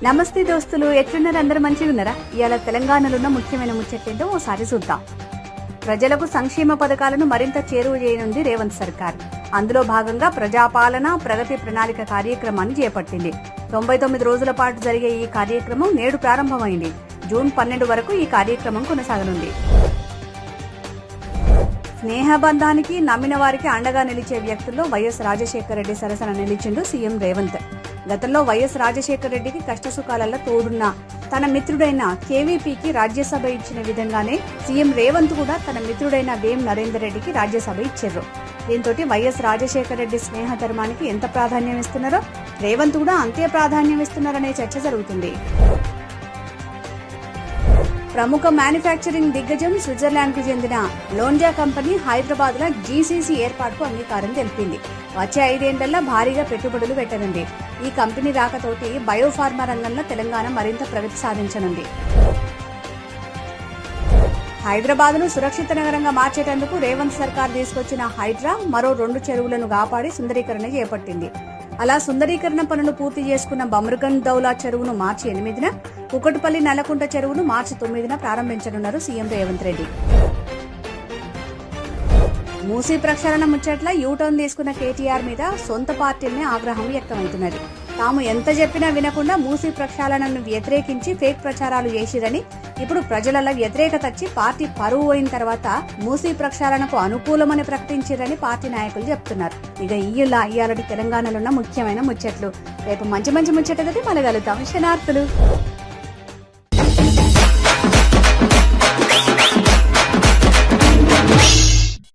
నమస్తే దోస్తులు, ఎట్లున్నారు? అందరూ మంచిగా ఉన్నారా? ఇవాళ తెలంగాణలో ఉన్న ముఖ్యమైన ముచ్చట్లేంటో ఓసారి చూద్దాం. ప్రజలకు సంక్షేమ పథకాలను మరింత చేరువ చేయనుంది రేవంత్ సర్కార్. అందులో భాగంగా ప్రజాపాలన ప్రగతి ప్రణాళిక కార్యక్రమాన్ని చేపట్టింది. 99 రోజుల పాటు జరిగే ఈ కార్యక్రమం నేడు ప్రారంభమైంది. జూన్ 12 వరకు ఈ కార్యక్రమం కొనసాగనుంది. స్నేహబంధానికి నమ్మిన వారికి అండగా నిలిచే వ్యక్తుల్లో వైఎస్ రాజశేఖర రెడ్డి సరసన నిలిచిండు సీఎం రేవంత్. గతంలో వైఎస్ రాజశేఖర రెడ్డికి కష్టసుఖాలలో తోడున్న తన మిత్రుడైన కేవీపీకి రాజ్యసభ ఇచ్చిన విధంగానే సీఎం రేవంత్ కూడా తన మిత్రుడైన వేం నరేందర్ రెడ్డికి రాజ్యసభ ఇచ్చారు. దీంతో వైఎస్ రాజశేఖర రెడ్డి స్నేహ ధర్మానికి ఎంత ప్రాధాన్యం ఇస్తున్నారో రేవంత్ కూడా అంతే ప్రాధాన్యం ఇస్తున్నారనే చర్చ జరుగుతుంది. ప్రముఖ మ్యానుఫ్యాక్చరింగ్ దిగ్గజం స్విట్జర్లాండ్ కు చెందిన లోన్జా కంపెనీ హైదరాబాద్ లో జీసీసీ ఏర్పాటుకు అంగీకారం తెలిపింది. వచ్చే 5 ఏళ్లలో భారీగా పెట్టుబడులు పెట్టనుంది. ఈ కంపెనీ రాకతోటి బయోఫార్మా రంగంలో తెలంగాణ మరింత ప్రగతి సాధించనుంది. హైదరాబాద్ ను సురక్షిత నగరంగా మార్చేటందుకు రేవంత్ సర్కార్ తీసుకొచ్చిన హైడ్రా మరో 2 చెరువులను కాపాడి సుందరీకరణ చేపట్టింది. అలా సుందరీకరణ పనులు పూర్తి చేసుకున్న బమ్రుగన్ దౌలా చెరువును మార్చి 8న, కుకట్పల్లి నల్లకుంట చెరువును మార్చి 9న ప్రారంభించనున్నారు సీఎం రేవంత్ రెడ్డి. మూసీ ప్రక్షాళన ముచ్చట్ల యూటర్న్ తీసుకున్న కేటీఆర్ మీద సొంత పార్టీలనే ఆగ్రహం వ్యక్తమవుతున్నది. తాము ఎంత చెప్పినా వినకుండా మూసీ ప్రక్షాళనను వ్యతిరేకించి ఫేక్ ప్రచారాలు చేసిరని, ఇప్పుడు ప్రజలలో వ్యతిరేకత వచ్చి పార్టీ పరువు పోయిన తర్వాత మూసీ ప్రక్షాళనకు అనుకూలమని ప్రకటించారని పార్టీ నాయకులు చెప్తున్నారు. ఇక ఇయ్యాలటి తెలంగాణలో ఉన్న ముఖ్యమైన ముచ్చట్లు. రేపు మంచి ముచ్చట మళ్ళీ కలుద్దాం. శనార్థులు.